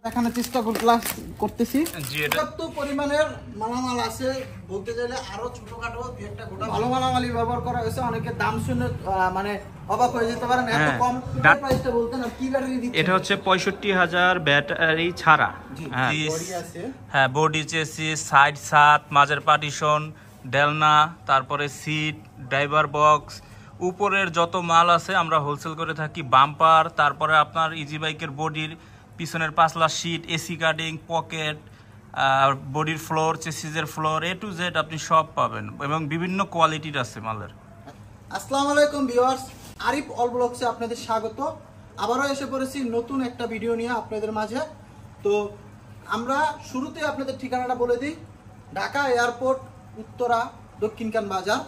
দেখানোর চেষ্টা করতেছি যত পরিমাণের মালামাল আছে বলতে চাইলে আরো ছোটখাটো দুই একটা গোটা ভালো মালামালই ব্যবহার করা হয়েছে। অনেকে দাম শুনে মানে অবাক হয়ে যেতে পারেন, এত কম প্রাইসটা বলতে না। কি ব্যাটারি দিচ্ছে? এটা হচ্ছে 65,000 ব্যাটারি ছাড়া। হ্যাঁ, বডি চেসিস, সাইড ছাদ, মাঝের পার্টিশন, ডেলনা, তারপরে সিট, ড্রাইভার বক্স, উপরের যত মাল আছে আমরা হোলসেল করে থাকি। বাম্পার, তারপরে আপনার ইজি বাইকের বডির পিছনের Panchla sheet, AC cutting, pocket, বডির floor, চেসিসের floor, A to Z আপনি সব পাবেন এবং বিভিন্ন কোয়ালিটির আছে মালের। আসসালামু আলাইকুম ভিউয়ার্স, আরিফ অল ব্লগসে আপনাদের স্বাগত। আবারও এসে পড়েছি নতুন একটা ভিডিও নিয়ে আপনাদের মাঝে। তো আমরা শুরুতে আপনাদের ঠিকানাটা বলে দিই, ঢাকা এয়ারপোর্ট, উত্তরা, দক্ষিণকান বাজার।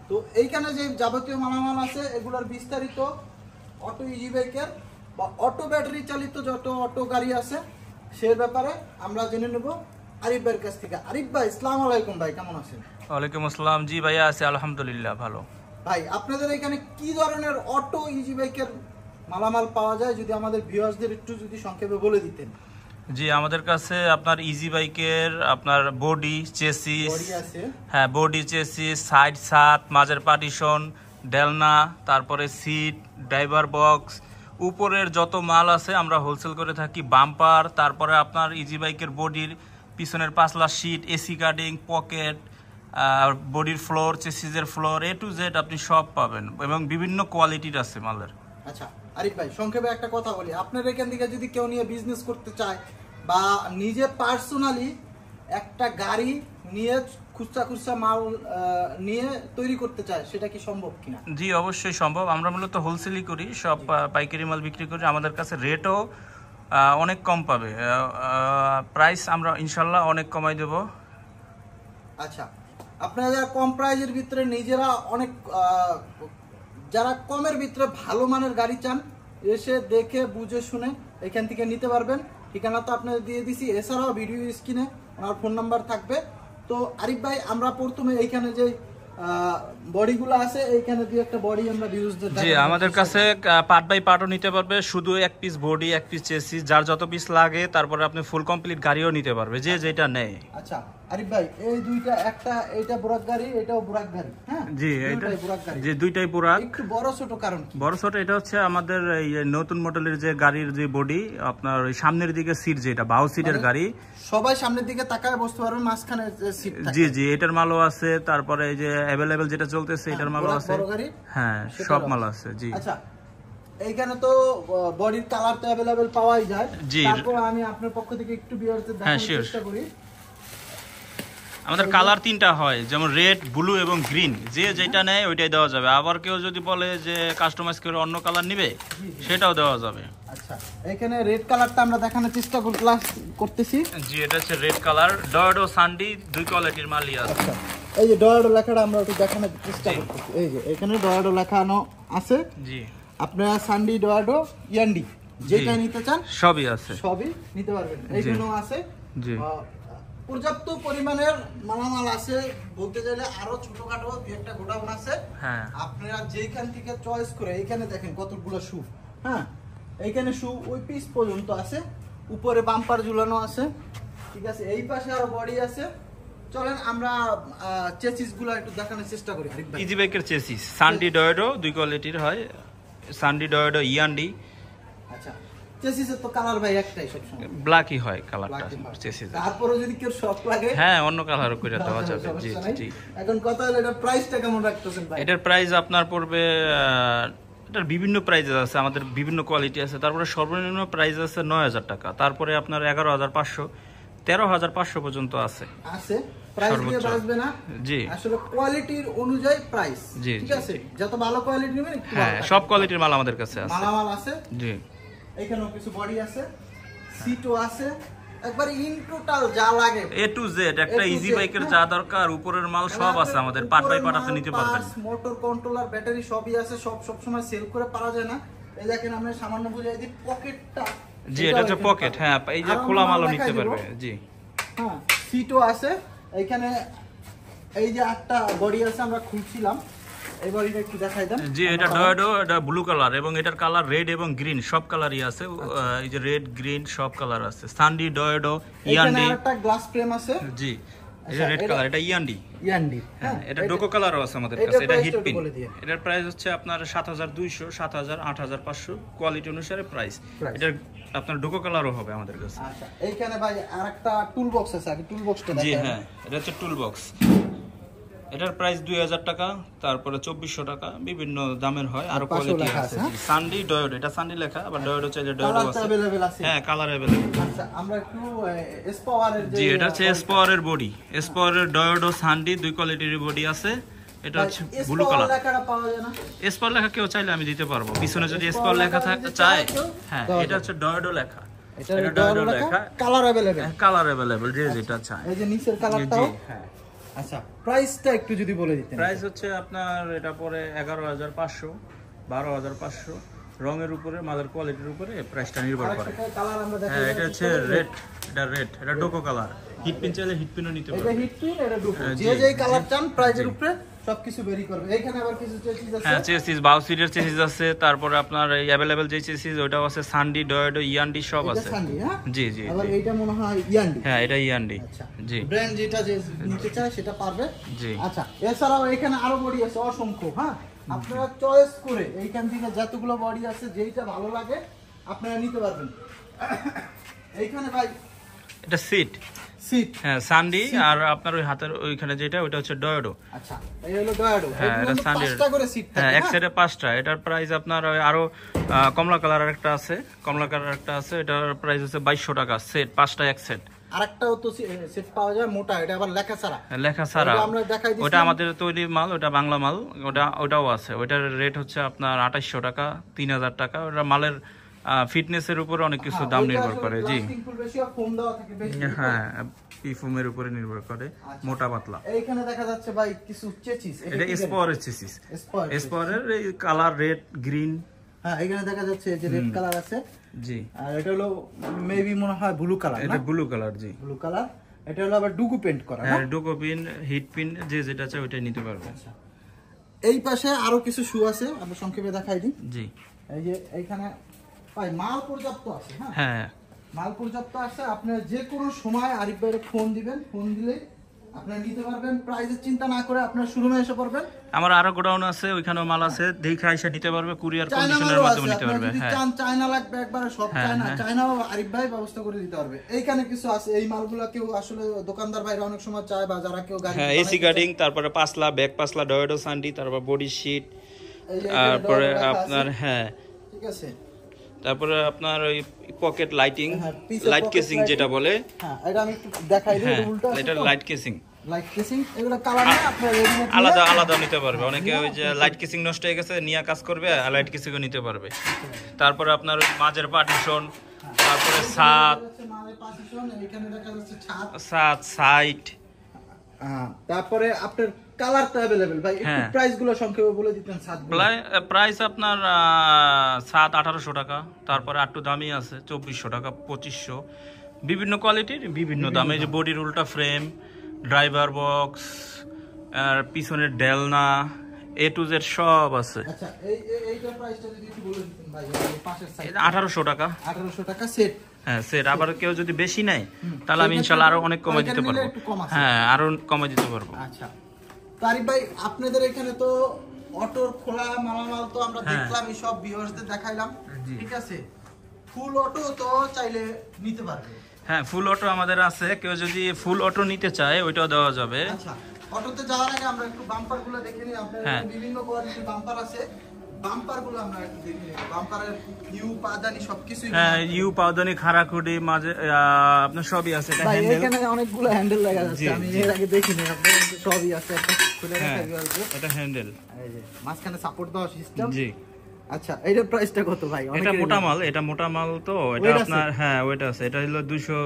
তো এইখানে যে যাবতীয় মালামাল আছে এগুলোর বিস্তারিত অটো ইজি বাইকের বা অটো ব্যাটারি চালিত যত অটো গাড়ি আছে সে ব্যাপারে আমরা জেনে নেব আরিফ ভাইয়ের কাছ থেকে। আরিফ ভাই, আসসালামু আলাইকুম ভাই, কেমন আছেন? ওয়ালাইকুম আসসালাম। জি ভাইয়া, আছে আলহামদুলিল্লাহ, ভালো। ভাই, আপনাদের এখানে কি ধরনের অটো ইজি বাইকের মালামাল পাওয়া যায় যদি আমাদের ভিউয়ার্সদের একটু যদি সংক্ষেপে বলে দিতেন। জি, আমাদের কাছে আপনার ইজি বাইকের আপনার বডি চেসিস, হ্যাঁ বডি চেসিস, সাইড ছাদ, মাঝের পার্টিশন, ডেলনা, তারপরে সিট, ড্রাইভার বক্স, উপরের যত মাল আছে আমরা হোলসেল করে থাকি। বাম্পার, তারপরে আপনার ইজি বাইকের বডির পিছনের Panchla sheet, AC cutting, pocket, বডির floor, চেসিসের floor, A to Z আপনি সব পাবেন এবং বিভিন্ন কোয়ালিটির আছে মালের। আচ্ছা আরিফ ভাই, সংক্ষেপে একটা কথা বলি, আপনার এখান থেকে যদি কেউ নিয়ে বিজনেস করতে চায় বা নিজে পার্সোনালি একটা গাড়ি নিয়ে খুচরা মাল নিয়ে তৈরি করতে চায়, সেটা কি সম্ভব কিনা? জি, অবশ্যই সম্ভব। আমরা মূলত হোলসেলই করি, সব পাইকারি মাল বিক্রি করি। আমাদের কাছে রেটও অনেক কম পাবে, প্রাইস আমরা ইনশাল্লাহ অনেক কমাই দেব। আচ্ছা, আপনারা যারা কম প্রাইজের ভিতরে নিজেরা অনেক যারা কমের ভিতরে ভালো মানের গাড়ি চান, এসে দেখে বুঝে শুনে এখান থেকে নিতে পারবেন। ঠিকানা তো আপনাদের দিয়ে দিছি, এছাড়াও ভিডিও স্ক্রিনে ওনার ফোন নাম্বার থাকবে। তো আরিফ ভাই, আমরা প্রথমে এইখানে যে বডিগুলো আছে এইখানে দিয়ে একটা বডি আমরা ভিউজদের জি, আমাদের কাছে পার্ট বাই পার্টও নিতে পারবে, শুধু এক পিস বডি, এক পিস চেসিস, যার যত পিস লাগে। তারপরে আপনি ফুল কমপ্লিট গাড়িও নিতে পারবে, যে যেটা নেয়। আচ্ছা আরিফ ভাই, এই দুইটা, একটা এটা বুরাক গাড়ি, এটাও বুরাক গাড়ি। হ্যাঁ জি, এইটাই বুরাক গাড়ি। জি, দুইটাই বুরাক। একটু বড় ছোট কারণ কি? বড় ছোট এটা হচ্ছে আমাদের এই নতুন মডেলের যে গাড়ির যে বডি, আপনার ওই সামনের দিকে সিট, যেটা বাউ সিটের গাড়ি, সবাই সামনের দিকে তাকায় বসতে পারবে, মাঝখানে যে সিট থাকে। জি জি, এটার মালও আছে। তারপরে এই যে अवेलेबल যেটা চলতেছে এটার মালও আছে। হ্যাঁ, সব মাল আছে। জি, আচ্ছা, এইখানে তো বডির কালার তো अवेलेबल পাওয়াই যায়। তারপর আমি আপনার পক্ষ থেকে একটু ভিউয়ারদের দেখানোর চেষ্টা করি। আমাদের কালার তিনটা হয়, যেমন রেড, ব্লু এবং গ্রিন। যে যেটা নেয় ওইটাই দেওয়া যাবে। আবার কেউ যদি বলে যে কাস্টমাইজ করে অন্য কালার নেবে, সেটাও দেওয়া যাবে। আচ্ছা, এখানে রেড কালারটা আমরা দেখানোর চেষ্টা করতেছি। জি, এটা হচ্ছে রেড কালার। ডয়েডো, সানডি, দুই কোয়ালিটির মালই আছে। আচ্ছা, এই যে ডয়েডো লেখাটা আমরা একটু দেখানোর চেষ্টা করতেছি। এই যে এখানে ডয়েডো লেখানো আছে। জি, আপনারা সানডি, ডয়েডো, ইয়ান্ডি যেটা নিতে চান সবই আছে, সবই নিতে পারবেন। এইখানেও আছে। জি, পর্যাপ্ত পরিমাণের মালামাল আছে বলতে চাইলে আরো ছোটখাটো দুই একটা গোডাউন আছে। হ্যাঁ, আপনারা যেখান থেকে চয়েস করে, এখানে দেখেন কতগুলো শু। হ্যাঁ, এইখানে শু ওই পিস পর্যন্ত আছে, উপরে বাম্পার ঝুলানো আছে। ঠিক আছে, এই পাশে আরো বডি আছে। চলেন আমরা চেসিস গুলো একটু দেখানোর চেষ্টা করি। ইজি বাইকের চেসিস সানডি, ডয়েডো দুই কোয়ালিটির হয়। সানডি, ডয়েডো, ইয়ান্ডি। আচ্ছা, চেসিসের তো কালার ভাই একটাই সব সময়, ব্ল্যাকই হয় কালারটা চেসিস। তারপরে যদি কেউ শক লাগে, হ্যাঁ, অন্য কালারও করে দেওয়া যাবে। জি জি। এখন কথা হলো এটার প্রাইসটা কেমন রাখতেছেন ভাই? এটার প্রাইস আপনার পড়বে, এটার বিভিন্ন প্রাইজেস আছে, আমাদের বিভিন্ন কোয়ালিটি আছে। তারপরে সর্বনিম্ন প্রাইস আছে 9,000 টাকা। তারপরে আপনার 11,500, 13,500 পর্যন্ত আছে। প্রাইস দিয়ে বাঁচবে না। জি, আসলে কোয়ালিটির অনুযায়ী প্রাইস। ঠিক আছে, যত ভালো কোয়ালিটি নেবেন একটু হ্যাঁ, সব কোয়ালিটির মাল আমাদের কাছে আছে। মালামাল আছে। জি, এখানেও কিছু বডি আছে, সিটও আছে, একবার ইন টোটাল যা লাগে এ টু জেড একটা ইজি বাইকের যা দরকার উপরের মাল সব আছে আমাদের। পার্ট বাই পার্ট আপনি নিতে পারবেন। মোটর কন্ট্রোলার, ব্যাটারি সবই আছে। সব সময় সেল করে পারা যায় না। এই দেখেন আমরা সামান্য বুঝাই দিই পকেটটা। জি, এটা হচ্ছে পকেট। হ্যাঁ, এই যে খোলা মালও নিতে পারবে। জি, হ্যাঁ, সিটও আছে। এইখানে এই যে একটা বডি আছে, আমরা খুলছিলাম। এই বডিটা একটু দেখাই দেন। জি, এটা ডয়েডো, এটা ব্লু কালার এবং এটার কালার রেড এবং গ্রিন সব কালারই আছে। এই যে রেড গ্রিন সব কালার আছে। সানডি, ডয়েডো, এখানে ইয়ান্ডি। আরেকটা গ্লাস ফ্রেম আছে। জি, এটা রেড কালার, এটা ইয়ান্ডি। ইয়ান্ডি, হ্যাঁ, এটা ডোকো কালারও আছে আমাদের কাছে। এটা হিট পিন। এটার প্রাইস হচ্ছে আপনার 7200, 7000, 8500 কোয়ালিটি অনুসারে প্রাইস। এটার আপনার ডোকো কালারও হবে আমাদের কাছে। আচ্ছা, এইখানে ভাই আরেকটা টুল বক্স আছে, আগে টুল বক্সটা দেখাই। জি হ্যাঁ, এটা হচ্ছে টুল বক্স। এটার প্রাইস 2000 টাকা, তারপরে 2400 টাকা, বিভিন্ন দামের হয়, আরো কোয়ালিটি আছে। সানডি, ডয়োডো, এটা সানডি লেখা, আবার ডয়োডো চাইলে ডয়োডো আছে। হ্যাঁ, কালার अवेलेबल। আচ্ছা, আমরা একটু এস পাওয়ারের যে, জি, এটা হচ্ছে এস পাওয়ারের বডি। এস পাওয়ারের ডয়োডো, সানডি দুই কোয়ালিটির বডি আছে। এটা হচ্ছে ব্লু কালার। লেখাটা পাওয়া যায় না? এস পাওয়ার লেখা কেউ চাইলে আমি দিতে পারবো, পিছনে যদি এস পাওয়ার লেখা থাকে চাই। হ্যাঁ, এটা হচ্ছে ডয়োডো লেখা। এটা ডয়োডো লেখা, কালার अवेलेबल। কালার अवेलेबल, যে যেটা চাই। এই যে নিচের কালারটাও। হ্যাঁ। আচ্ছা, প্রাইসটা একটু যদি বলে দিতেন। প্রাইস হচ্ছে আপনার এটা পরে 11500, 12500, রঙের উপরে, মালের কোয়ালিটির উপরে প্রাইসটা নির্ভর করে। কালার আমরা দেখাই। হ্যাঁ, এটা হচ্ছে রেড, এটা রেড, এটা ডোকো কালার। হিট পিন চাইলে হিট পিনও নিতে পারবে। এটা হিট পিন, এটা ডোকো। যে যে কালার চান প্রাইজের উপরে সবকিছু বেরি করবে। এখানে আবার কিছু চেসিস আছে। হ্যাঁ, চেসিস, বাউসিডের চেসিস আছে। তারপরে আপনার এই अवेलेबल যে চেসিস ওটাও আছে, সানডি, ডয়েডো, ইয়ান্ডি সব আছে। সানডি, হ্যাঁ? জি জি। আবার এইটা মনে হয় ইয়ান্ডি। হ্যাঁ, এটা ইয়ান্ডি। আচ্ছা, জি। ব্র্যান্ড যেটা যে নিতে চায় সেটা পারবে। জি। আচ্ছা, এছাড়াও এখানে আরো বডি আছে অসংখ্য। হ্যাঁ, আপনারা চয়েস করে এইখান থেকে যতগুলো বডি আছে যেইটা ভালো লাগে আপনারা নিতে পারবেন। এইখানে ভাই এটা সিট। সিট। হ্যাঁ, সানডি। আর আপনার ওই হাতের ওইখানে যেটা ওটা হচ্ছে ডয়েডো। আচ্ছা, এই হলো ডয়াডো। হ্যাঁ, এটা সানডি। 5টা করে সিট থাকে। হ্যাঁ, এক সাইডে 5টা। এটার প্রাইস আপনার আরো কমলা কালার একটা আছে, কমলা কালার একটা আছে। এটার প্রাইস হচ্ছে 2200 টাকা সেট, 5টা এক সেট। আরেকটাও তো সেট পাওয়া যায় মোটা, এটা আবার লেখা ছাড়া। লেখা ছাড়া। আমরা দেখাই দিছি। ওটা আমাদের তৈরি মাল, ওটা বাংলা মাল। ওটাও আছে। ওটার রেট হচ্ছে আপনার 2800 টাকা, 3000 টাকা। ওটা মালের ফিটনেসের উপরে অনেক কিছু দাম নির্ভর করে। জি হ্যাঁ, ফোমের উপরে নির্ভর করে, মোটা পাতলা। এইখানে দেখা যাচ্ছে ভাই কিছু চেসিস। এটা স্পোরের চেসিস। স্পোরের এই কালার রেড, গ্রিন। হ্যাঁ, এখানে দেখা যাচ্ছে যে রেড কালার আছে। জি। আর এটা হলো মেবি মনে হয় ব্লু কালার। এটা ব্লু কালার। জি, ব্লু কালার। এটা হলো আবার ডুগু পেইন্ট করা। হ্যাঁ, ডোকো পিন, হিট পিন, যে যেটা চাই ওইটাই নিতে পারবে। আচ্ছা, এই পাশে আরো কিছু শু আছে, আমরা সংক্ষেপে দেখাই দিই। জি। এই যে এইখানে ভাই মাল পর্যাপ্ত আছে। হ্যাঁ, হ্যাঁ, মাল পর্যাপ্ত আছে। আপনারা যে কোনো সময় আরিফ ভাইয়ের ফোন দিবেন, ফোন দিলে আপনারা নিতে পারবেন। প্রাইসের চিন্তা না করে আপনারা শোরুমে এসে পড়বেন। আমার আরো গোডাউন আছে, ওইখানেও মাল আছে, দেখে আইসা নিতে পারবে, কুরিয়ার কন্ডিশনের মাধ্যমে নিতে পারবে। হ্যাঁ, চান চায়না লাগবে একবারে সব চায়না, চায়নাও আরিফ ভাই ব্যবস্থা করে দিতে পারবে। এইখানে কিছু আছে, এই মালগুলা কেউ আসলে দোকানদার ভাইরা অনেক সময় চায়, বা যারা কেউ গাড়ি, হ্যাঁ, এসি গার্ডিং, তারপরে পাসলা, ব্যাক পাসলা, ডয়েডো, সানডি, তারপর বডি শীট, তারপরে আপনার হ্যাঁ ঠিক আছে, তারপরে আপনার ওই পকেট লাইটিং, লাইট কেসিং যেটা বলে। হ্যাঁ, এটা আমি একটু দেখাই দিই। উল্টো এটা লাইট কেসিং। লাইট কেসিং এগুলো কালার না, আপনারা রেডিমেড আলাদা আলাদা নিতে পারবে। অনেকে ওই যে লাইট কেসিং নষ্ট হয়ে গেছে নিয়ে কাজ করবে, আর লাইট কেসিংও নিতে পারবে। তারপরে আপনার ওই মাঝের পার্টিশন, তারপরে ছাদ, এখানে দেখা যাচ্ছে ছাদ, সাইড। তারপরে আপনার কালার তো अवेलेबल ভাই, একটু প্রাইস গুলো সংক্ষেপে বলে দিতেন। প্রাইস আপনার 1800 টাকা, তারপরে একটু দামি আছে 2400 টাকা, 2500, বিভিন্ন কোয়ালিটির বিভিন্ন দামে। যে বডির উল্টা ফ্রেম, ড্রাইভার বক্স, আর পিছনের ডেলনা, এ টু জেড সব আছে। আচ্ছা, এইটার প্রাইসটা যদি একটু বলে দিতেন ভাই, পাশের সাইড। 1800 টাকা। 1800 টাকা সেট। হ্যাঁ, সেট। আবার কেউ যদি বেশি নেয় তাহলে আমি ইনশাআল্লাহ আরো অনেক কমে দিতে পারবো। হ্যাঁ, আরো কমে দিতে পারবো। আচ্ছা, তারিফ ভাই আপনাদের এখানে তো অটোর খোলা মালামাল তো আমরা দেখলাম, এই সব ভিউয়ার্সদের দেখাইলাম, ঠিক আছে। ফুল অটো তো চাইলে নিতে পারবে। হ্যাঁ, ফুল অটো আমাদের আছে, কেউ যদি ফুল অটো নিতে চায় ওইটাও দেওয়া যাবে। আচ্ছা, অটোতে যাওয়ার আগে আমরা একটু বাম্পারগুলো দেখে নিই। আপনাদের বিভিন্ন কোয়ালিটির বাম্পার আছে, বাম্পারগুলো আমরা একটু দেখে নিই। বাম্পারের ইউ পাদানি সবকিছুই। হ্যাঁ, ইউ পাদানি, খারাকুডি, মাঝে আপনার সবই আছে। এটা ভাই হ্যান্ডেল, এখানে অনেকগুলো হ্যান্ডেল লাগা আছে, আমি এর আগে দেখিনি। আপনাদের সবই আছে, একটা খুলে দেখাই দিই। এটা হ্যান্ডেল, এই যে মাঝখানে সাপোর্ট দেওয়া সিস্টেম। জি। আচ্ছা, এইটার প্রাইসটা কত ভাই? এটা মোটা মাল, এটা মোটা মাল তো এটা আপনার হ্যাঁ ওয়েট আছে। এটা হলো 200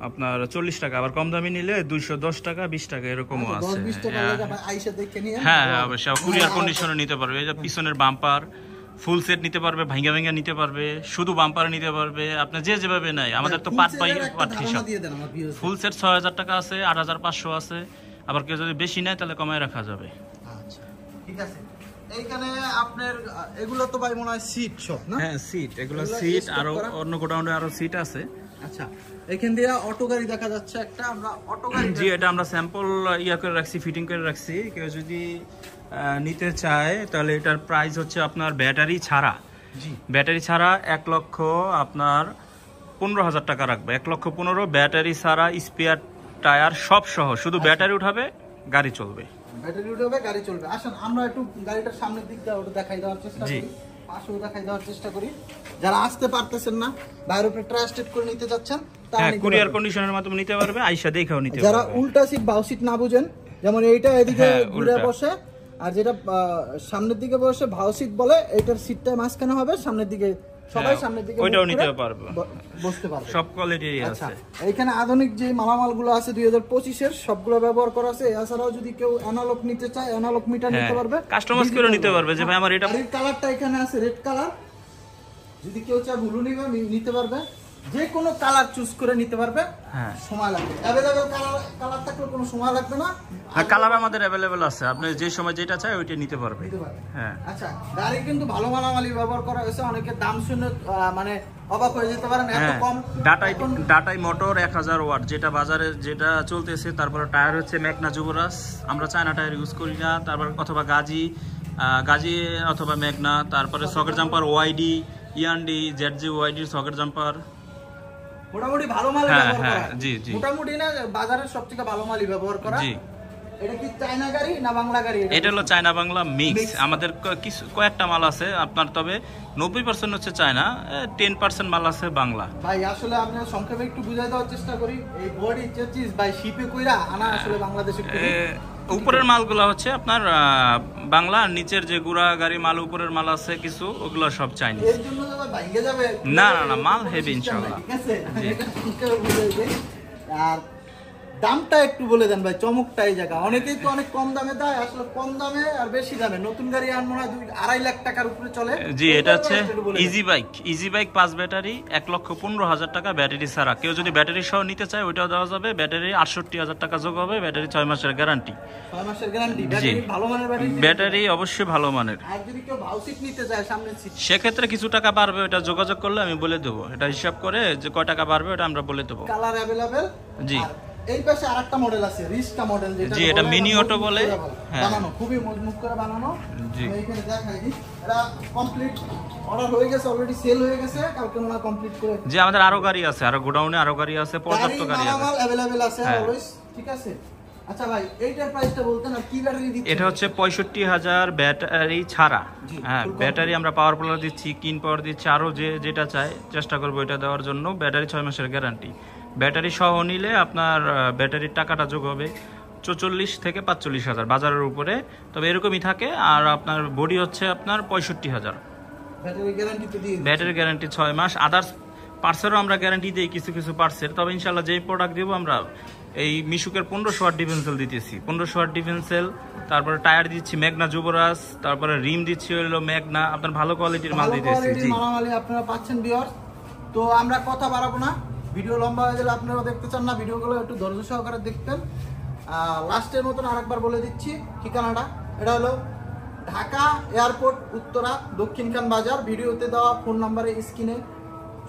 আপনার 40 টাকা, আবার কম দামি নিলে 210 টাকা, 20 টাকা এরকমও আছে। 10-20 টাকা লাগে ভাই, আইসা দেখে নিয়ে। হ্যাঁ, অবশ্যই কুরিয়ার কন্ডিশনে নিতে পারবে। এই যে পিছনের বাম্পার ফুল সেট নিতে পারবে, ভাঙা ভাঙা নিতে পারবে, শুধু বাম্পার নিতে পারবে, আপনি যে যেভাবে নাই। আমাদের তো পার্ট বাই পার্ট হিসাব। ফুল সেট 6000 টাকা আছে, 8500 আছে, আবার কেউ যদি বেশি নেয় তাহলে কমায় রাখা যাবে। আচ্ছা, ঠিক ঠিক আছে। এইখানে আপনার এগুলো তো ভাই মনে হয় সিট সব না? হ্যাঁ সিট, এগুলো সিট, আর অন্য গোডাউনে আরো সিট আছে। আচ্ছা, এখান দিয়ে অটো গাড়ি দেখা যাচ্ছে একটা, আমরা অটো গাড়ি জি এটা আমরা স্যাম্পল ইয়া করে রাখছি, ফিটিং করে রাখছি। কেউ যদি নিতে চায় তাহলে এটার প্রাইস হচ্ছে আপনার ব্যাটারি ছাড়া, জি ব্যাটারি ছাড়া 1,00,000 আপনার 15,000 টাকা রাখবে। 1,15,000 ব্যাটারি ছাড়া, স্পেয়ার টায়ার সব সহ, শুধু ব্যাটারি উঠাবে গাড়ি চলবে। ব্যাটারি উঠবে গাড়ি চলবে। আসুন আমরা একটু গাড়িটার সামনের দিকটা ওটা দেখাই দেওয়ার চেষ্টা জি। করি, পাশেও দেখাই দেওয়ার চেষ্টা করি। যারা আসতে পারতেছেন না, বাইরের উপরে ট্রাস্টেড করে নিতে যাচ্ছেন, তারা হ্যাঁ নিতে কুরিয়ার পারবেন। কন্ডিশনের মাধ্যমে নিতে পারবে, আইসা দেখাও নিতে যারা পারবে। উল্টা সিট বাউ সিট না বুঝেন, যেমন এইটা এদিকে হ্যাঁ, ঘুরে উল্টা। বসে, আর যেটা সামনের দিকে বসে ভাউ সিট বলে, এইটার সিটটা মাঝখানে হবে, সামনের দিকে সবাই হ্যাঁ, সামনের দিকে ওইটাও মুখ নিতে করে পারবে। বসতে পারবে। সব কোয়ালিটির আচ্ছা, আছে। এইখানে আধুনিক যে মালামালগুলো আছে 2025-এর সবগুলো ব্যবহার করা আছে। এছাড়াও যদি কেউ অ্যানালগ নিতে চায়, অ্যানালগ মিটার হ্যাঁ, নিতে পারবে, কাস্টমাইজ করে নিতে পারবে যে ভাই আমার এটা গাড়ির কালারটা এখানে আছে রেড কালার, যদি কেউ চায় ব্লু নিতে পারবে, যে কোনো কালার চুজ করে নিতে পারবে। হ্যাঁ সময় লাগবে, অ্যাভেলেবল কালার থাকলে কোনো সময় লাগবে না। হ্যাঁ, কালার আমাদের অ্যাভেলেবল আছে, আপনি যে সময় যেটা চাই ওইটা নিতে পারবে। নিতে পারবে। হ্যাঁ আচ্ছা, গাড়ি কিন্তু ভালো মালামালি ব্যবহার করা হয়েছে। অনেকে দাম শুনে মানে অবাক হয়ে যেতে পারেন, এত হ্যাঁ, কম। ডাটাই মোটর 1000 ওয়াট, যেটা বাজারে যেটা চলতেছে। তারপরে টায়ার হচ্ছে ম্যাগনা যুবরাজ, আমরা চায়না টায়ার ইউজ করি না। তারপর অথবা গাজি অথবা ম্যাগনা। তারপরে সকেট জাম্পার ওয়াইডি, ইয়ান্ডি, জেডজি ওয়াইডি সকেট জাম্পার। মোটামুটি ভালো মাল হ্যাঁ, ব্যবহার হ্যাঁ, করা। জি, জি। মোটামুটি না, বাজারের সবথেকে ভালো মালই ব্যবহার করা। জি এটা কি চায়না গাড়ি না বাংলা গাড়ি? এটা হলো চায়না বাংলা মিক্স। Mix। আমাদের কিছু কয়েকটা মাল আছে আপনার, তবে 90% হচ্ছে চায়না, 10% মাল আছে বাংলা। ভাই আসলে আমি সংক্ষেপে একটু বুঝাই দেওয়ার চেষ্টা করি। এই বডি চেচিস ভাই শিপে কইরা আনা আসলে বাংলাদেশে খুবই উপরের মালগুলো হচ্ছে আপনার বাংলা, আর নিচের যে গুড়া গাড়ি মাল, উপরের মাল আছে কিছু, ওগুলো সব চাইনিজ। এর জন্য তো ভাই ভাঙে যাবে। না, না, না, মাল হেভি ইনশাআল্লাহ। ঠিক আছে, জি। এটা ঠিকভাবে বুঝাই দেই। আর দামটা একটু বলে দেন ভাই, চমকটা এই জায়গা। অনেকেই তো অনেক কম দামে দেয়, আসলে কম দামে আর বেশি দামে নতুন গাড়ি আর মনে হয় 2-2.5 লাখ টাকার উপরে চলে। জি এটা হচ্ছে ইজি বাইক 5 ব্যাটারি, 1,15,000 টাকা ব্যাটারি ছাড়া। কেউ যদি ব্যাটারি সহ নিতে চায় ওইটাও দেওয়া যাবে। ব্যাটারি 68,000 টাকা যোগ হবে। ব্যাটারি 6 মাসের গ্যারান্টি। 6 মাসের গ্যারান্টি। জি। ব্যাটারি ভালো মানের ব্যাটারি। ব্যাটারি অবশ্যই ভালো মানের। আর যদি কেউ ভাউ সিট নিতে চায়, সামনের সিট, সেক্ষেত্রে কিছু টাকা বাড়বে, ওটা যোগাযোগ করলে আমি বলে দেবো। এটা হিসাব করে যে কয় টাকা বাড়বে ওটা আমরা বলে দেবো। Colour available. জি। এই পাশে আরেকটা মডেল আছে, রিস্কা মডেল, যেটা জি, এটা মিনি অটো বলে। হ্যাঁ। বানানো খুবই মজবুত করে বানানো। জি। আমি এখানে দেখাই দিই, এটা কমপ্লিট অর্ডার হয়ে গেছে, অলরেডি সেল হয়ে গেছে, কালকে মনে কমপ্লিট করে। যে আমাদের আরো গাড়ি আছে, আরো গোডাউনে আরো গাড়ি আছে, পর্যাপ্ত গাড়ি আছে। মাল अवेलेबल আছে হ্যাঁ। অলওয়েজ। ঠিক আছে। আচ্ছা ভাই, এইটার প্রাইসটা বলতেন, আর কি ব্যাটারি দিচ্ছেন? এটা হচ্ছে 65,000 ব্যাটারি ছাড়া। জি, হ্যাঁ, full ব্যাটারি আমরা পাওয়ার প্লাস দিচ্ছি, কিন পাওয়ার দিচ্ছি, আরো যেটা চাই চেষ্টা করবো এটা দেওয়ার জন্য। ব্যাটারি 6 মাসের গ্যারান্টি। ব্যাটারি সহ নিলে আপনার ব্যাটারির টাকাটা যোগ হবে 44 থেকে 45,000 বাজারের উপরে, তবে এরকমই থাকে। আর আপনার বডি হচ্ছে আপনার 65,000। ব্যাটারি গ্যারান্টি তো দিয়ে ব্যাটারি গ্যারান্টি 6 মাস। আদার্স পার্টসেরও আমরা গ্যারান্টি দিই কিছু কিছু পার্টসের। তবে ইনশাল্লাহ যেই প্রোডাক্ট দিব আমরা, এই মিশুকের 1500 ওয়াট ডিফেন্সেল দিতেছি, 1500 ওয়াট ডিফেন্সেল। তারপরে টায়ার দিচ্ছি ম্যাগনা যুবরাজ, তারপরে রিম দিচ্ছি হলো ম্যাগনা। আপনার ভালো কোয়ালিটির মাল দিতেছি। জি মালামালি আপনারা পাচ্ছেন ভিউয়ার্স। তো আমরা কথা বাড়াবো না, ভিডিও লম্বা হয়ে গেলে আপনারা দেখতে চান না, ভিডিওগুলো একটু ধৈর্য সহকারে দেখতেন। লাস্টের মতন আরেকবার বলে দিচ্ছি ঠিকানাটা। এটা হলো ঢাকা এয়ারপোর্ট উত্তরা, দক্ষিণখান বাজার। ভিডিওতে দেওয়া ফোন নাম্বারে স্ক্রিনে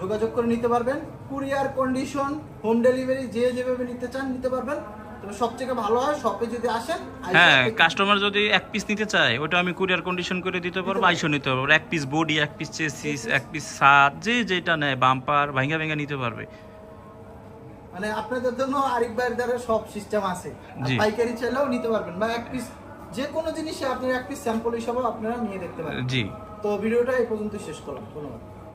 যোগাযোগ করে নিতে পারবেন। কুরিয়ার কন্ডিশন, হোম ডেলিভারি, যে যেভাবে নিতে চান নিতে পারবেন। তবে সবথেকে ভালো হয় শপে যদি আসেন। হ্যাঁ, কাস্টমার যদি এক পিস নিতে চায় ওটা আমি কুরিয়ার কন্ডিশন করে দিতে পারবো, আইসো নিতে পারবো। এক পিস বডি, এক পিস চেসিস, এক পিস ছাদ, যে যেটা নেয়, বাম্পার ভাঙ্গা ভাঙ্গা নিতে পারবে। মানে আপনাদের জন্য আরিফ ভাইয়ের দ্বারা সব সিস্টেম আছে। আর জি। পাইকারি চাইলেও নিতে পারবেন, বা এক পিস যে কোনো জিনিসে আপনি এক পিস স্যাম্পল হিসাবেও আপনারা নিয়ে দেখতে পারেন। জি। তো ভিডিওটা এই পর্যন্ত শেষ করলাম, ধন্যবাদ।